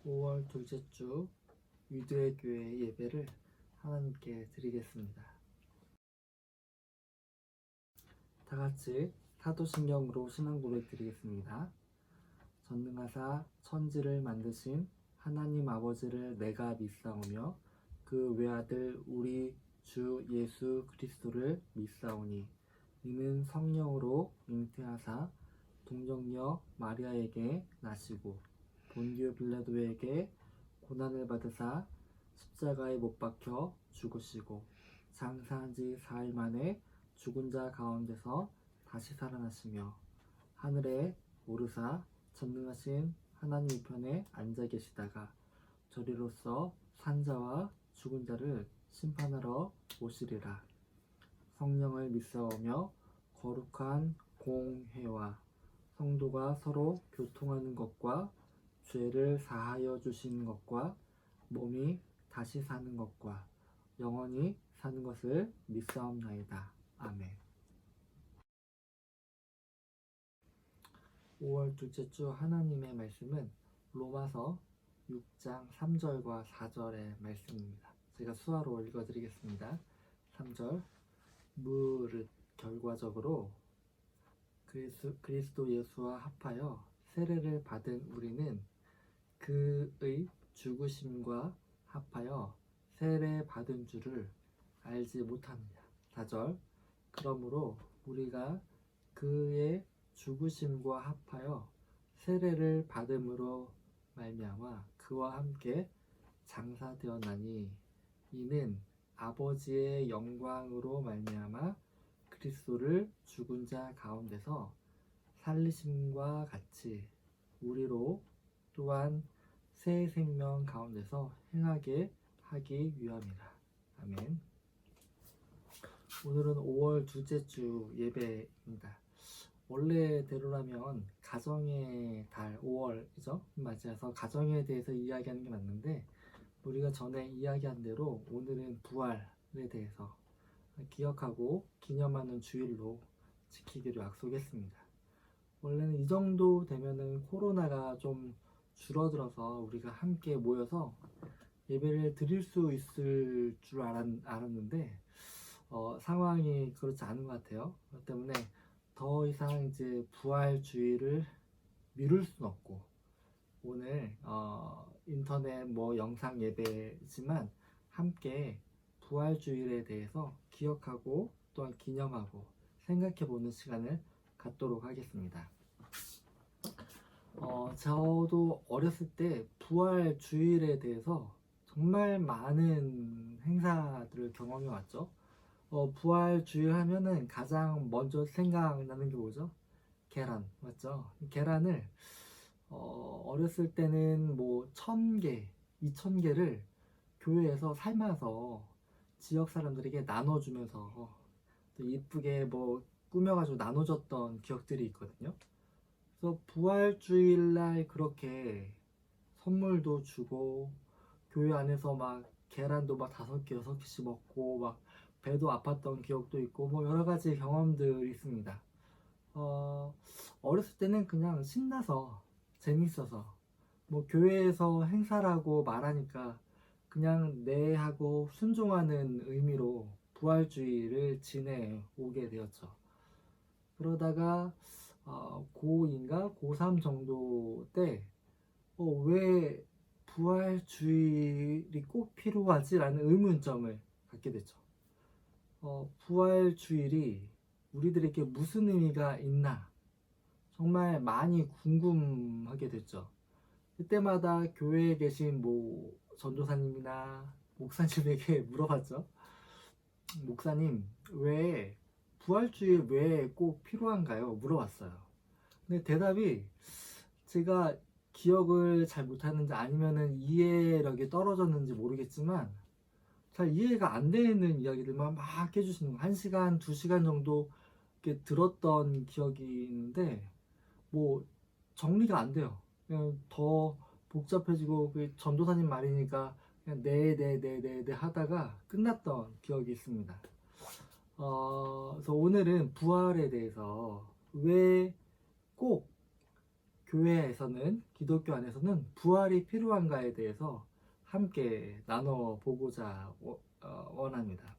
5월 둘째 주 위드의 교회 예배를 하나님께 드리겠습니다. 다 같이 사도신경으로 신앙 고백 드리겠습니다. 전능하사 천지를 만드신 하나님 아버지를 내가 믿사오며 그 외아들 우리 주 예수 그리스도를 믿사오니 이는 성령으로 잉태하사 동정녀 마리아에게 나시고 본디오 빌라도에게 고난을 받으사 십자가에 못 박혀 죽으시고 장사한 지 4일 만에 죽은 자 가운데서 다시 살아나시며 하늘에 오르사 전능하신 하나님 우편에 앉아 계시다가 저리로서 산자와 죽은 자를 심판하러 오시리라. 성령을 믿사오며 거룩한 공회와 성도가 서로 교통하는 것과 죄를 사하여 주시는 것과 몸이 다시 사는 것과 영원히 사는 것을 믿사옵나이다. 아멘. 5월 둘째 주 하나님의 말씀은 로마서 6장 3절과 4절의 말씀입니다. 제가 수화로 읽어드리겠습니다. 3절 무릇 결과적으로 그리스도 예수와 합하여 세례를 받은 우리는 그의 죽으심과 합하여 세례 받은 줄을 알지 못합니다. 4절 그러므로 우리가 그의 죽으심과 합하여 세례를 받음으로 말미암아 그와 함께 장사되었나니 이는 아버지의 영광으로 말미암아 그리스도를 죽은 자 가운데서 살리심과 같이 우리로 또한 새 생명 가운데서 행하게 하기 위함이라. 아멘. 오늘은 5월 둘째 주 예배입니다. 원래대로라면 가정의 달 5월이죠. 맞아서 가정에 대해서 이야기하는 게 맞는데 우리가 전에 이야기한 대로 오늘은 부활에 대해서 기억하고 기념하는 주일로 지키기로 약속했습니다. 원래는 이 정도 되면은 코로나가 좀 줄어들어서 우리가 함께 모여서 예배를 드릴 수 있을 줄 알았는데 상황이 그렇지 않은 것 같아요. 그렇기 때문에 더 이상 이제 부활주의를 미룰 수는 없고 오늘 인터넷 영상 예배지만 함께 부활주일에 대해서 기억하고 또한 기념하고 생각해보는 시간을 갖도록 하겠습니다. 저도 어렸을 때 부활주일에 대해서 정말 많은 행사들을 경험해 왔죠. 부활주일 하면은 가장 먼저 생각나는 게 뭐죠? 계란, 맞죠? 계란을 어렸을 때는 1000개, 2000개를 교회에서 삶아서 지역 사람들에게 나눠주면서 또 이쁘게 꾸며가지고 나눠줬던 기억들이 있거든요. 그래서 부활주일날 그렇게 선물도 주고 교회 안에서 계란도 5개, 6개씩 먹고 배도 아팠던 기억도 있고 여러 가지 경험들이 있습니다. 어렸을 때는 그냥 신나서 재밌어서 교회에서 행사라고 말하니까 그냥 네 하고 순종하는 의미로 부활주의를 지내오게 되었죠. 그러다가 고2인가 고3 정도 때 왜 부활주일이 꼭 필요하지? 라는 의문점을 갖게 됐죠. 부활주일이 우리들에게 무슨 의미가 있나 정말 많이 궁금하게 됐죠. 그때마다 교회에 계신 전도사님이나 목사님에게 물어봤죠. 목사님, 왜 부활주일 왜 꼭 필요한가요? 물어봤어요. 근데 대답이 제가 기억을 잘 못하는지 아니면은 이해력이 떨어졌는지 모르겠지만 잘 이해가 안 되는 이야기들만 막 해주시는 거예요. 1시간, 2시간 정도 이렇게 들었던 기억이 있는데 정리가 안 돼요. 그냥 더 복잡해지고 그 전도사님 말이니까 그냥 네 하다가 끝났던 기억이 있습니다. 그래서 오늘은 부활에 대해서 왜 꼭 교회에서는, 기독교 안에서는 부활이 필요한가에 대해서 함께 나눠보고자 원합니다.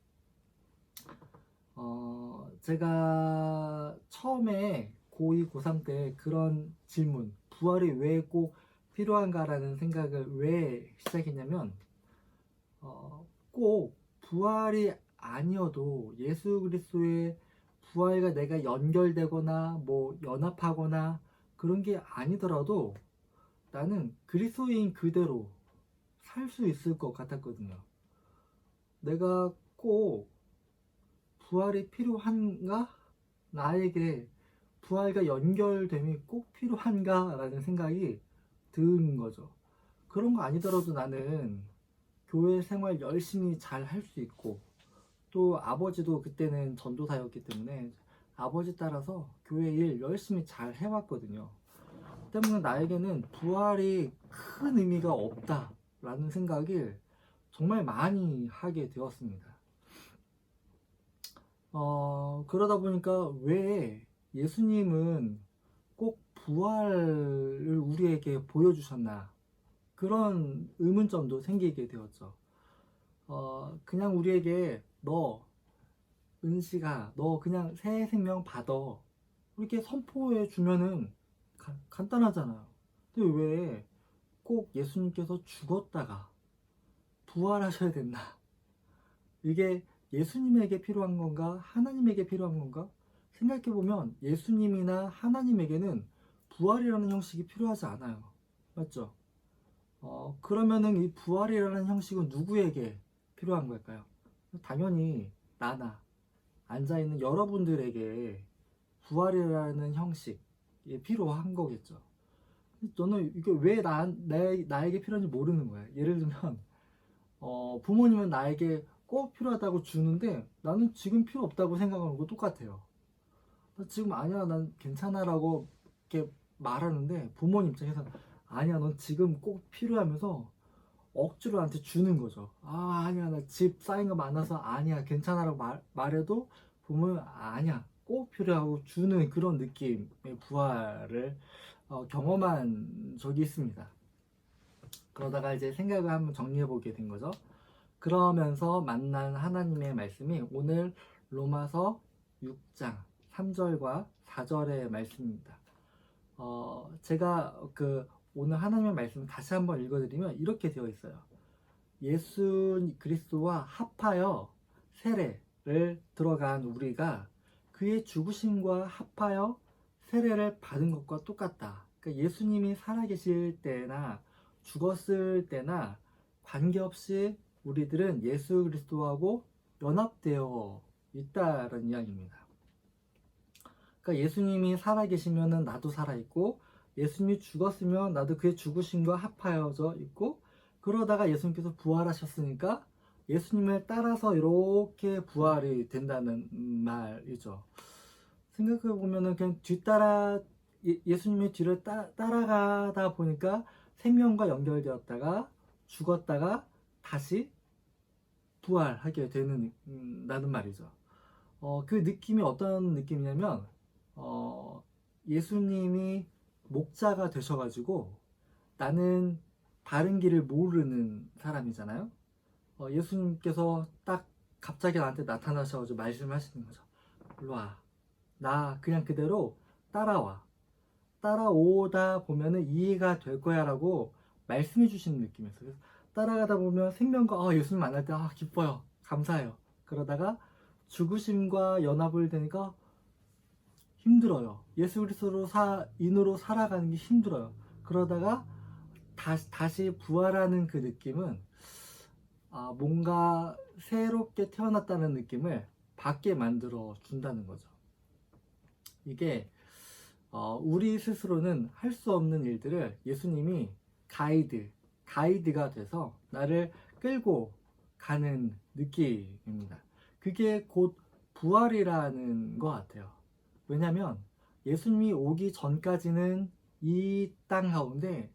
제가 처음에 고2, 고3 때 그런 질문, 부활이 왜 꼭 필요한가라는 생각을 왜 시작했냐면, 꼭 부활이 아니어도 예수 그리스도의 부활과 내가 연결되거나 뭐 연합하거나 그런 게 아니더라도 나는 그리스도인 그대로 살 수 있을 것 같았거든요. 내가 꼭 부활이 필요한가? 나에게 부활과 연결됨이 꼭 필요한가? 라는 생각이 드는 거죠. 그런 거 아니더라도 나는 교회 생활 열심히 잘 할 수 있고, 또 아버지도 그때는 전도사였기 때문에 아버지 따라서 교회 일 열심히 잘 해왔거든요. 때문에 나에게는 부활이 큰 의미가 없다라는 생각을 정말 많이 하게 되었습니다. 그러다 보니까 왜 예수님은 꼭 부활을 우리에게 보여주셨나, 그런 의문점도 생기게 되었죠. 그냥 우리에게 은식아, 너 그냥 새 생명 받아, 이렇게 선포해 주면은 간단하잖아요. 근데 왜 꼭 예수님께서 죽었다가 부활하셔야 된다? 이게 예수님에게 필요한 건가? 하나님에게 필요한 건가? 생각해보면 예수님이나 하나님에게는 부활이라는 형식이 필요하지 않아요. 맞죠? 그러면은 이 부활이라는 형식은 누구에게 필요한 걸까요? 당연히 나나 앉아있는 여러분들에게 부활이라는 형식이 필요한 거겠죠. 저는 이게 왜 나에게 필요한지 모르는 거예요. 예를 들면 부모님은 나에게 꼭 필요하다고 주는데 나는 지금 필요 없다고 생각하는 거 똑같아요. 나 지금 아니야, 난 괜찮아 라고 이렇게 말하는데 부모님 입장에서 아니야, 넌 지금 꼭 필요하면서 억지로 나한테 주는 거죠. 아니야, 나 집 쌓인 거 많아서 아니야, 괜찮아 라고 말해도 부모는 아니야, 꼭 필요하고 주는 그런 느낌의 부활을 경험한 적이 있습니다. 그러다가 이제 생각을 한번 정리해 보게 된 거죠. 그러면서 만난 하나님의 말씀이 오늘 로마서 6장 3절과 4절의 말씀입니다. 제가 오늘 하나님의 말씀을 다시 한번 읽어드리면 이렇게 되어 있어요. 예수 그리스도와 합하여 세례를 들어간 우리가 그의 죽으심과 합하여 세례를 받은 것과 똑같다. 그러니까 예수님이 살아계실 때나 죽었을 때나 관계없이 우리들은 예수 그리스도하고 연합되어 있다는 이야기입니다. 그러니까 예수님이 살아계시면 나도 살아있고, 예수님이 죽었으면 나도 그의 죽으심과 합하여져 있고, 그러다가 예수님께서 부활하셨으니까 예수님을 따라서 이렇게 부활이 된다는 말이죠. 생각해보면 그냥 예수님의 뒤를 따라가다 보니까 생명과 연결되었다가 죽었다가 다시 부활하게 되는 나는 말이죠. 그 느낌이 어떤 느낌이냐면 예수님이 목자가 되셔가지고 나는 다른 길을 모르는 사람이잖아요. 예수님께서 딱 갑자기 나한테 나타나셔가지고 말씀하시는 거죠. 일로 와, 나 그냥 그대로 따라와. 따라오다 보면은 이해가 될 거야 라고 말씀해 주시는 느낌이었어요. 그래서 따라가다 보면 생명과 예수님 만날 때 기뻐요, 감사해요. 그러다가 죽으심과 연합을 되니까 힘들어요. 예수 그리스도로 인으로 살아가는 게 힘들어요. 그러다가 다시 부활하는 그 느낌은 뭔가 새롭게 태어났다는 느낌을 받게 만들어 준다는 거죠. 이게 우리 스스로는 할 수 없는 일들을 예수님이 가이드가 돼서 나를 끌고 가는 느낌입니다. 그게 곧 부활이라는 것 같아요. 왜냐면 예수님이 오기 전까지는 이 땅 가운데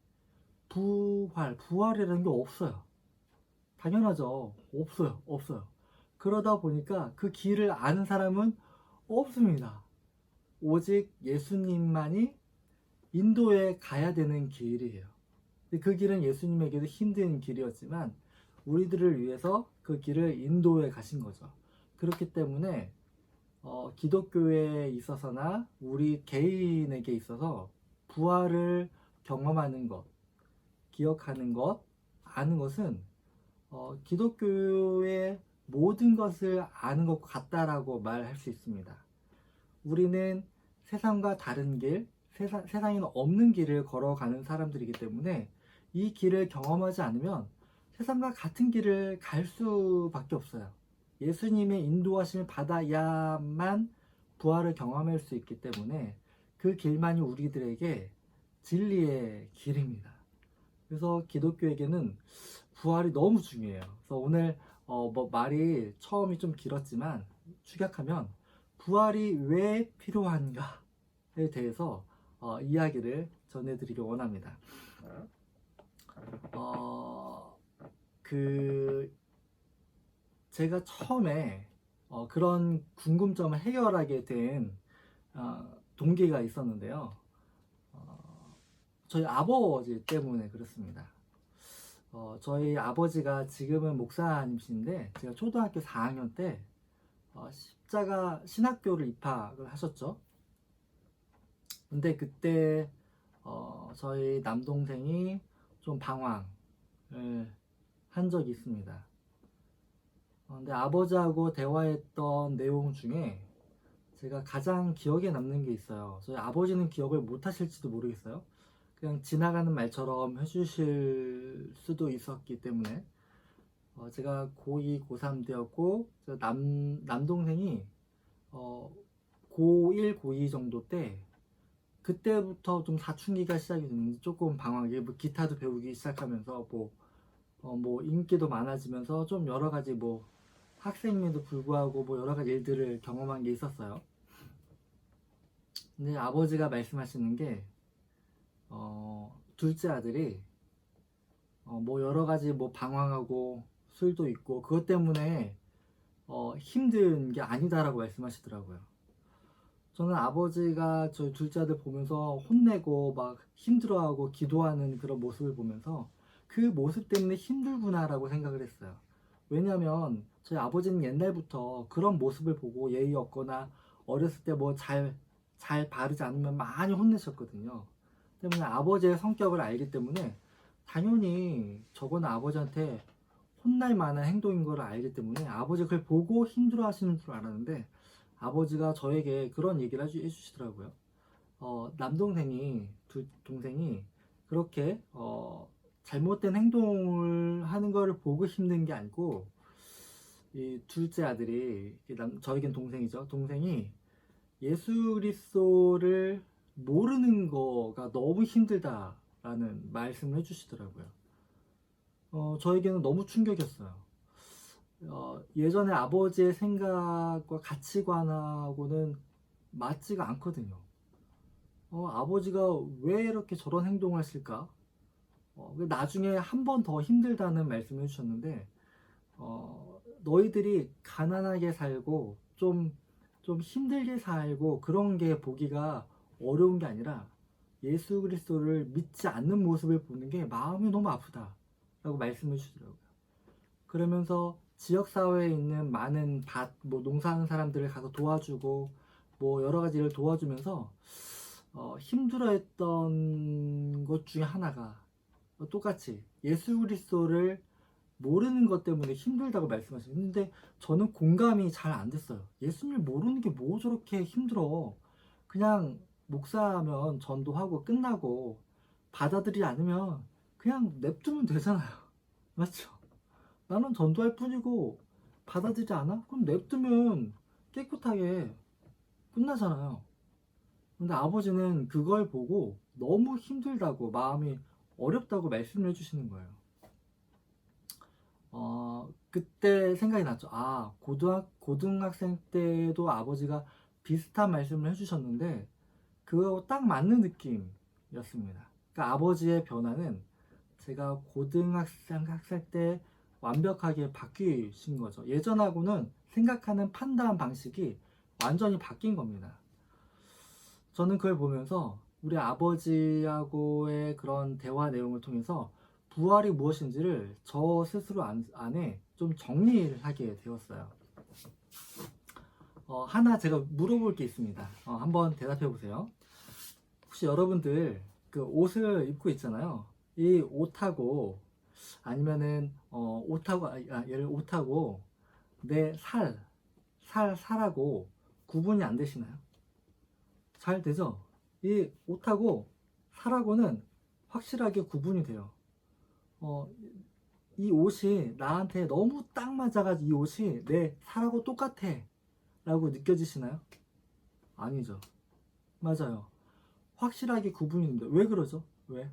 부활이라는 게 없어요. 당연하죠. 없어요. 그러다 보니까 그 길을 아는 사람은 없습니다. 오직 예수님만이 인도에 가야 되는 길이에요. 근데 그 길은 예수님에게도 힘든 길이었지만 우리들을 위해서 그 길을 인도에 가신 거죠. 그렇기 때문에 기독교에 있어서나 우리 개인에게 있어서 부활을 경험하는 것, 기억하는 것, 아는 것은 기독교의 모든 것을 아는 것 같다라고 말할 수 있습니다. 우리는 세상과 다른 길, 세상에는 없는 길을 걸어가는 사람들이기 때문에 이 길을 경험하지 않으면 세상과 같은 길을 갈 수밖에 없어요. 예수님의 인도하심을 받아야만 부활을 경험할 수 있기 때문에 그 길만이 우리들에게 진리의 길입니다. 그래서 기독교에게는 부활이 너무 중요해요. 그래서 오늘 말이 처음이 좀 길었지만 축약하면 부활이 왜 필요한가에 대해서 이야기를 전해드리기 원합니다. 제가 처음에 그런 궁금점을 해결하게 된 동기가 있었는데요. 저희 아버지 때문에 그렇습니다. 저희 아버지가 지금은 목사님이신데 제가 초등학교 4학년 때 십자가 신학교를 입학을 하셨죠. 근데 그때 저희 남동생이 좀 방황을 한 적이 있습니다. 근데 아버지하고 대화했던 내용 중에 제가 가장 기억에 남는 게 있어요. 저희 아버지는 기억을 못 하실지도 모르겠어요. 그냥 지나가는 말처럼 해주실 수도 있었기 때문에 제가 고2, 고3 되었고 남동생이 고1, 고2 정도 때 그때부터 좀 사춘기가 시작이 됐는지 조금 방황하게 뭐 기타도 배우기 시작하면서 뭐 인기도 많아지면서 좀 여러 가지 뭐 학생임에도 불구하고 뭐 여러 가지 일들을 경험한 게 있었어요. 근데 아버지가 말씀하시는 게 둘째 아들이 뭐 여러 가지 뭐 방황하고 술도 있고 그것 때문에 힘든 게 아니다라고 말씀하시더라고요. 저는 아버지가 저희 둘째 아들 보면서 혼내고 막 힘들어하고 기도하는 그런 모습을 보면서 그 모습 때문에 힘들구나라고 생각을 했어요. 왜냐면 저희 아버지는 옛날부터 그런 모습을 보고 예의 없거나 어렸을 때 뭐 잘 바르지 않으면 많이 혼내셨거든요. 때문에 아버지의 성격을 알기 때문에 당연히 저거는 아버지한테 혼날 만한 행동인 걸 알기 때문에 아버지가 그걸 보고 힘들어 하시는 줄 알았는데 아버지가 저에게 그런 얘기를 해주시더라고요. 남동생이, 두 동생이 그렇게 잘못된 행동을 하는 걸 보고 힘든 게 아니고 이 둘째 아들이 저에겐 동생이죠. 동생이 예수 그리스도를 모르는 거가 너무 힘들다라는 말씀을 해주시더라고요. 저에게는 너무 충격이었어요. 예전에 아버지의 생각과 가치관하고는 맞지가 않거든요. 아버지가 왜 이렇게 저런 행동을 하실까? 나중에 한 번 더 힘들다는 말씀을 해주셨는데, 너희들이 가난하게 살고 좀 힘들게 살고 그런 게 보기가 어려운 게 아니라 예수 그리스도를 믿지 않는 모습을 보는 게 마음이 너무 아프다 라고 말씀을 주시더라고요. 그러면서 지역사회에 있는 많은 뭐 농사하는 사람들을 가서 도와주고 뭐 여러 가지 일을 도와주면서 힘들어했던 것 중에 하나가 똑같이 예수 그리스도를 모르는 것 때문에 힘들다고 말씀하시는데 저는 공감이 잘 안 됐어요. 예수님을 모르는 게 뭐 저렇게 힘들어. 그냥 목사하면 전도하고 끝나고 받아들이지 않으면 그냥 냅두면 되잖아요. 맞죠? 나는 전도할 뿐이고 받아들이지 않아? 그럼 냅두면 깨끗하게 끝나잖아요. 근데 아버지는 그걸 보고 너무 힘들다고 마음이 어렵다고 말씀을 해주시는 거예요. 그때 생각이 났죠. 고등학생 때도 아버지가 비슷한 말씀을 해주셨는데 그거 딱 맞는 느낌이었습니다. 그러니까 아버지의 변화는 제가 고등학생 때 완벽하게 바뀌신 거죠. 예전하고는 생각하는 판단 방식이 완전히 바뀐 겁니다. 저는 그걸 보면서 우리 아버지하고의 그런 대화 내용을 통해서 부활이 무엇인지를 저 스스로 안에 좀 정리를 하게 되었어요. 하나 제가 물어볼 게 있습니다. 한번 대답해 보세요. 혹시 여러분들 그 옷을 입고 있잖아요. 이 옷하고 아니면은 옷하고 예를 옷하고 내 살하고 구분이 안 되시나요? 잘 되죠? 이 옷하고 살하고는 확실하게 구분이 돼요. 어, 이 옷이 나한테 너무 딱 맞아가지고 이 옷이 내 살하고 똑같아 라고 느껴지시나요? 아니죠. 맞아요. 확실하게 구분이 됩니다. 왜 그러죠? 왜?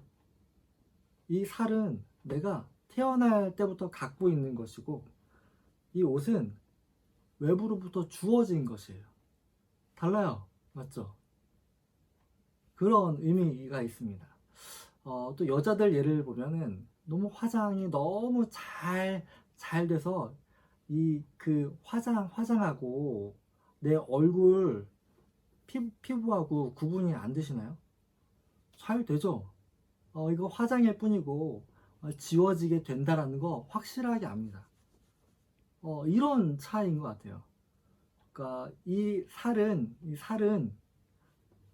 이 살은 내가 태어날 때부터 갖고 있는 것이고 이 옷은 외부로부터 주어진 것이에요. 달라요. 맞죠? 그런 의미가 있습니다. 또 여자들 예를 보면은 너무 화장이 너무 잘 돼서 이 그 화장하고 내 얼굴 피부하고 구분이 안 되시나요? 잘 되죠? 이거 화장일 뿐이고 지워지게 된다라는 거 확실하게 압니다. 이런 차이인 것 같아요. 그러니까 이 살은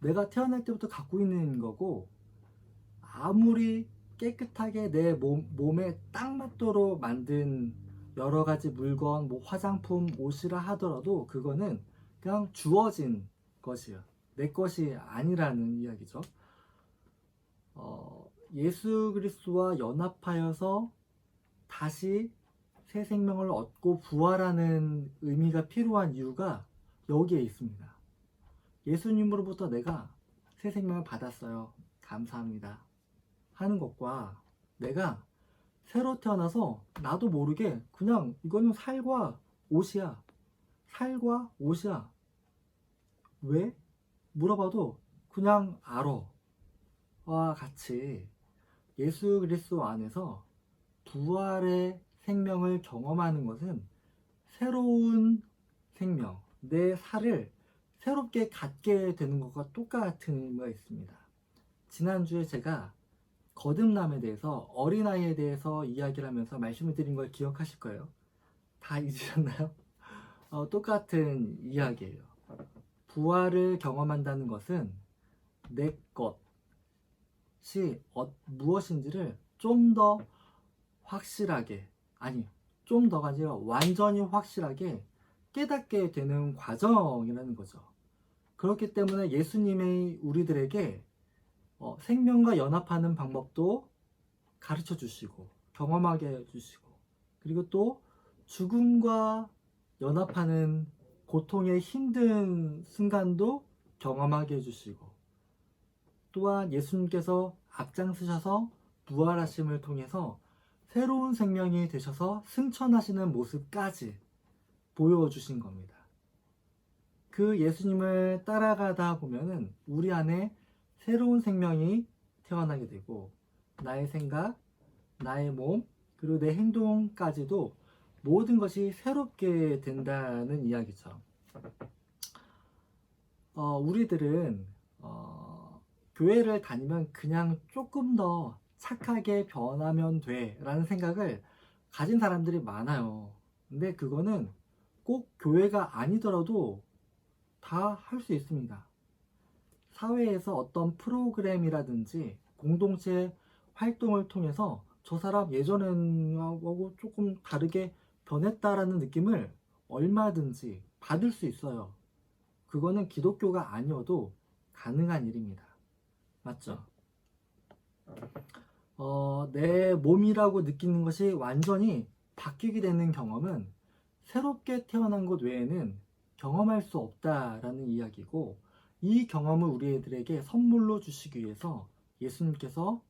내가 태어날 때부터 갖고 있는 거고 아무리 깨끗하게 내 몸에 딱 맞도록 만든 여러 가지 물건, 뭐 화장품, 옷이라 하더라도 그거는 그냥 주어진 것이에요. 내 것이 아니라는 이야기죠. 예수 그리스도와 연합하여서 다시 새 생명을 얻고 부활하는 의미가 필요한 이유가 여기에 있습니다. 예수님으로부터 내가 새 생명을 받았어요. 감사합니다. 하는 것과 내가 새로 태어나서 나도 모르게 그냥 이거는 살과 옷이야. 살과 옷이야. 왜? 물어봐도 그냥 알아. 와 같이 예수 그리스도 안에서 부활의 생명을 경험하는 것은 새로운 생명, 내 살을 새롭게 갖게 되는 것과 똑같은 의미가 있습니다. 지난주에 제가 거듭남에 대해서 어린아이에 대해서 이야기를 하면서 말씀을 드린 걸 기억하실 거예요. 다 잊으셨나요? 똑같은 이야기예요. 부활을 경험한다는 것은 내 것이 무엇인지를 좀 더 확실하게, 아니 좀 더가 아니라 완전히 확실하게 깨닫게 되는 과정이라는 거죠. 그렇기 때문에 예수님이 우리들에게 생명과 연합하는 방법도 가르쳐 주시고 경험하게 해주시고 그리고 또 죽음과 연합하는 고통의 힘든 순간도 경험하게 해주시고 또한 예수님께서 앞장서셔서 부활하심을 통해서 새로운 생명이 되셔서 승천하시는 모습까지 보여주신 겁니다. 그 예수님을 따라가다 보면은 우리 안에 새로운 생명이 태어나게 되고 나의 생각, 나의 몸, 그리고 내 행동까지도 모든 것이 새롭게 된다는 이야기죠. 우리들은 교회를 다니면 그냥 조금 더 착하게 변하면 돼 라는 생각을 가진 사람들이 많아요. 근데 그거는 꼭 교회가 아니더라도 다 할 수 있습니다. 사회에서 어떤 프로그램이라든지 공동체 활동을 통해서 저 사람 예전하고 조금 다르게 변했다라는 느낌을 얼마든지 받을 수 있어요. 그거는 기독교가 아니어도 가능한 일입니다. 맞죠? 내 몸이라고 느끼는 것이 완전히 바뀌게 되는 경험은 새롭게 태어난 것 외에는 경험할 수 없다라는 이야기고 이 경험을 우리들에게 선물로 주시기 위해서 예수님께서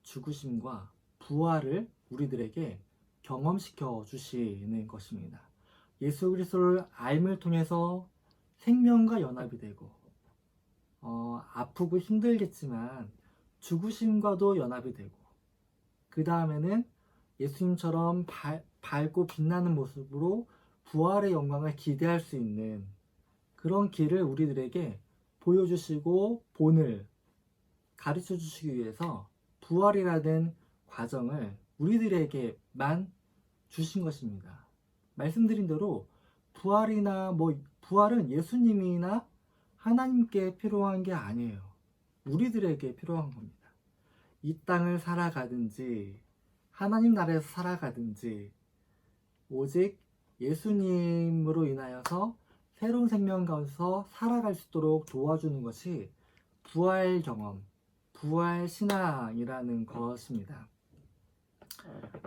죽으심과 부활을 우리들에게 경험시켜 주시는 것입니다. 예수 그리스도를 알을 통해서 생명과 연합이 되고 아프고 힘들겠지만 죽으심과도 연합이 되고 그 다음에는 예수님처럼 밝고 빛나는 모습으로 부활의 영광을 기대할 수 있는 그런 길을 우리들에게 보여주시고 본을 가르쳐 주시기 위해서 부활이라는 과정을 우리들에게만 주신 것입니다. 말씀드린 대로 부활은 예수님이나 하나님께 필요한 게 아니에요. 우리들에게 필요한 겁니다. 이 땅을 살아가든지 하나님 나라에서 살아가든지 오직 예수님으로 인하여서 새로운 생명 가운데서 살아갈 수 있도록 도와주는 것이 부활 경험, 부활 신앙이라는 것입니다.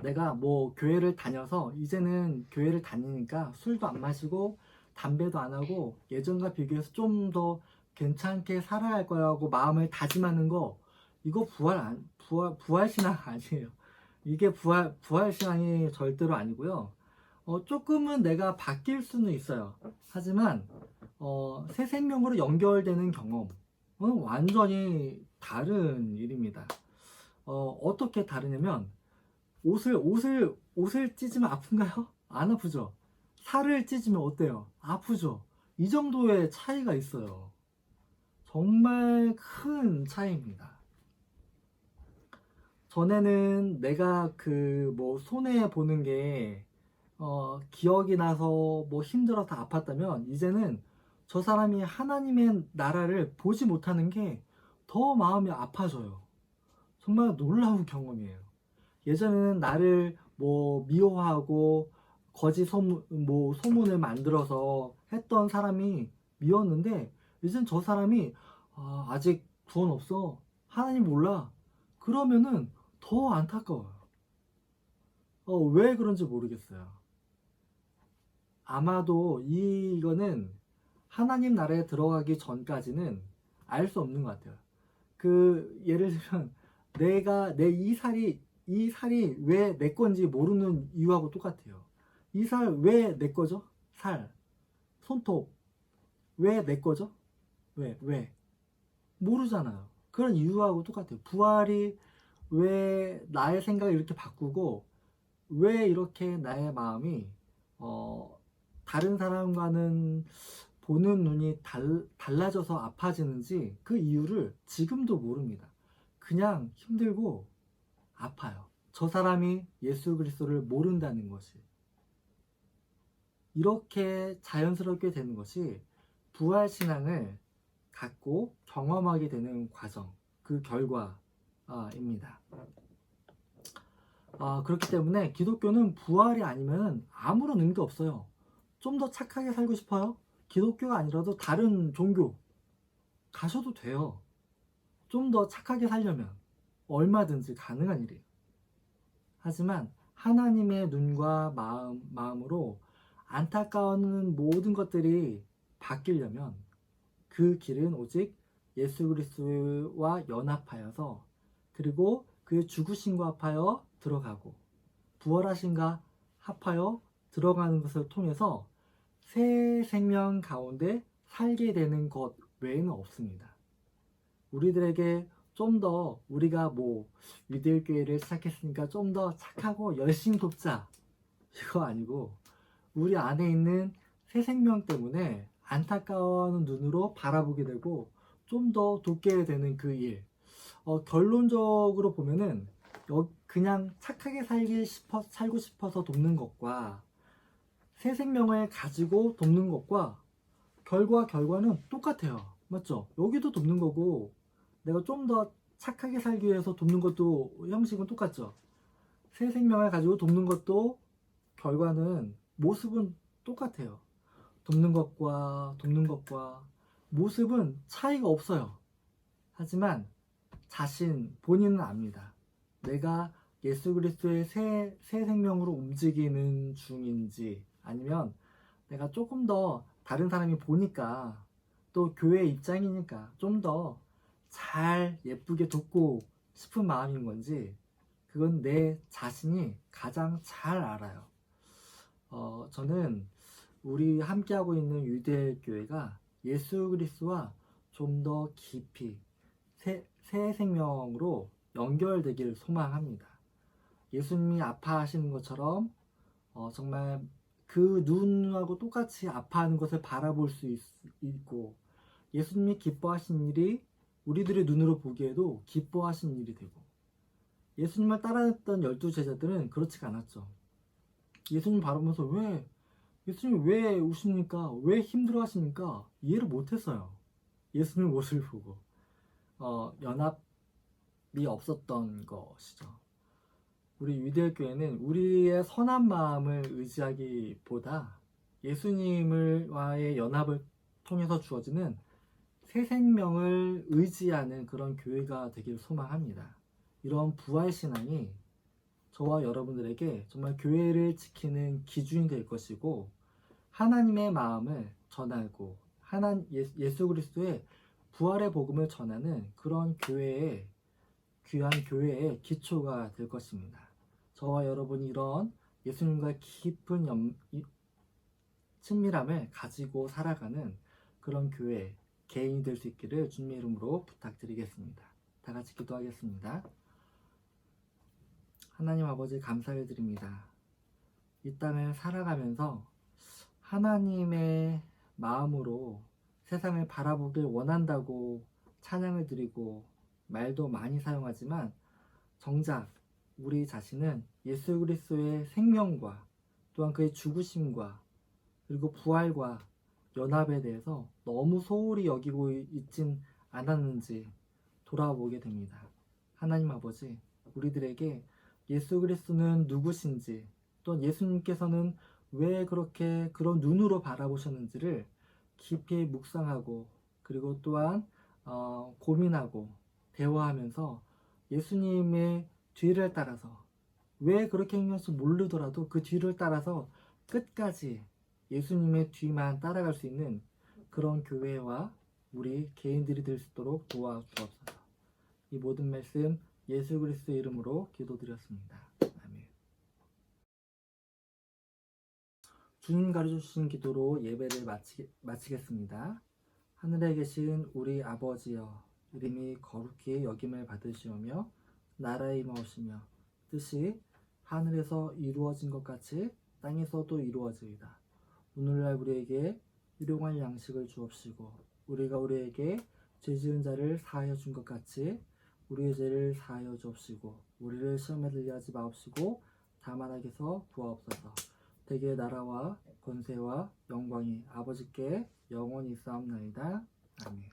내가 교회를 다녀서 이제는 교회를 다니니까 술도 안 마시고 담배도 안 하고 예전과 비교해서 좀 더 괜찮게 살아야 할 거라고 마음을 다짐하는 거, 이거 부활 신앙 아니에요. 이게 부활 신앙이 절대로 아니고요. 조금은 내가 바뀔 수는 있어요. 하지만 새 생명으로 연결되는 경험은 완전히 다른 일입니다. 어떻게 다르냐면 옷을 찢으면 아픈가요? 안 아프죠? 살을 찢으면 어때요? 아프죠? 이 정도의 차이가 있어요. 정말 큰 차이입니다. 전에는 내가 손해 보는 게 기억이 나서 힘들어서 아팠다면, 이제는 저 사람이 하나님의 나라를 보지 못하는 게 더 마음이 아파져요. 정말 놀라운 경험이에요. 예전에는 나를 미워하고 거짓 소문을 만들어서 했던 사람이 미웠는데, 이젠 저 사람이 아직 구원 없어, 하나님 몰라, 그러면은 더 안타까워요. 왜 그런지 모르겠어요. 아마도 이거는 하나님 나라에 들어가기 전까지는 알 수 없는 것 같아요. 예를 들면 내가 이 살이 왜 내 건지 모르는 이유하고 똑같아요. 이 살 왜 내 거죠? 손톱 왜 내 거죠? 왜? 모르잖아요. 그런 이유하고 똑같아요. 부활이 왜 나의 생각을 이렇게 바꾸고 왜 이렇게 나의 마음이 다른 사람과는 보는 눈이 달라져서 아파지는지, 그 이유를 지금도 모릅니다. 그냥 힘들고 아파요. 저 사람이 예수 그리스도를 모른다는 것이. 이렇게 자연스럽게 되는 것이 부활 신앙을 갖고 경험하게 되는 과정, 그 결과입니다. 그렇기 때문에 기독교는 부활이 아니면 아무런 의미가 없어요. 좀 더 착하게 살고 싶어요? 기독교가 아니라도 다른 종교 가셔도 돼요. 좀 더 착하게 살려면 얼마든지 가능한 일이에요. 하지만 하나님의 눈과 마음으로 안타까운 모든 것들이 바뀌려면 그 길은 오직 예수 그리스도와 연합하여서, 그리고 그 죽으심과 합하여 들어가고 부활하심과 합하여 들어가는 것을 통해서 새 생명 가운데 살게 되는 것 외에는 없습니다. 우리들에게 좀 더 우리가 위대교회를 시작했으니까 좀 더 착하고 열심히 돕자, 이거 아니고, 우리 안에 있는 새 생명 때문에 안타까운 눈으로 바라보게 되고 좀 더 돕게 되는 그 일. 결론적으로 보면은 그냥 착하게 살고 싶어서 돕는 것과 새 생명을 가지고 돕는 것과 결과는 똑같아요. 맞죠? 여기도 돕는 거고, 내가 좀 더 착하게 살기 위해서 돕는 것도 형식은 똑같죠. 새 생명을 가지고 돕는 것도 결과는, 모습은 똑같아요. 돕는 것과 모습은 차이가 없어요. 하지만 본인은 압니다. 내가 예수 그리스도의 새 생명으로 움직이는 중인지, 아니면 내가 조금 더 다른 사람이 보니까, 또 교회 입장이니까 좀 더 잘 예쁘게 돕고 싶은 마음인 건지, 그건 내 자신이 가장 잘 알아요. 저는 우리 함께하고 있는 유대교회가 예수 그리스도와 좀 더 깊이 새 생명으로 연결되기를 소망합니다. 예수님이 아파하시는 것처럼 정말 그 눈하고 똑같이 아파하는 것을 바라볼 수 있고, 예수님이 기뻐하신 일이 우리들의 눈으로 보기에도 기뻐하신 일이 되고, 예수님을 따라했던 12제자들은 그렇지가 않았죠. 예수님 바라보면서 예수님 왜 우십니까? 왜 힘들어 하십니까? 이해를 못했어요. 예수님 모습을 보고. 연합이 없었던 것이죠. 우리 유대교 교회는 우리의 선한 마음을 의지하기보다 예수님과의 연합을 통해서 주어지는 새 생명을 의지하는 그런 교회가 되길 소망합니다. 이런 부활신앙이 저와 여러분들에게 정말 교회를 지키는 기준이 될 것이고, 하나님의 마음을 전하고 예수 그리스도의 부활의 복음을 전하는 그런 교회의 귀한 교회의 기초가 될 것입니다. 저와 여러분이 이런 예수님과 깊은 친밀함을 가지고 살아가는 그런 교회 개인이 될 수 있기를 주님의 이름으로 부탁드리겠습니다. 다 같이 기도하겠습니다. 하나님 아버지, 감사를 드립니다. 이 땅을 살아가면서 하나님의 마음으로 세상을 바라보길 원한다고 찬양을 드리고 말도 많이 사용하지만, 정작 우리 자신은 예수 그리스도의 생명과 또한 그의 죽으심과 그리고 부활과 연합에 대해서 너무 소홀히 여기고 있진 않았는지 돌아보게 됩니다. 하나님 아버지, 우리들에게 예수 그리스도는 누구신지, 또 예수님께서는 왜 그렇게 그런 눈으로 바라보셨는지를 깊이 묵상하고, 그리고 또한 고민하고 대화하면서 예수님의 뒤를 따라서, 왜 그렇게 행동할지 모르더라도 그 뒤를 따라서 끝까지 예수님의 뒤만 따라갈 수 있는 그런 교회와 우리 개인들이 될 수 있도록 도와주옵소서. 이 모든 말씀 예수 그리스도의 이름으로 기도드렸습니다. 아멘. 주님 가르쳐주신 기도로 예배를 마치겠습니다. 하늘에 계신 우리 아버지여, 이름이 거룩히 여김을 받으시오며 나라의 임하오시며 뜻이 하늘에서 이루어진 것 같이 땅에서도 이루어지이다. 오늘날 우리에게 일용할 양식을 주옵시고, 우리가 우리에게 죄 지은 자를 사하여 준 것 같이 우리의 죄를 사하여 주옵시고, 우리를 시험에 들게 하지 마옵시고 다만 악에서 구하옵소서. 대개 나라와 권세와 영광이 아버지께 영원히 있사옵나이다. 아멘.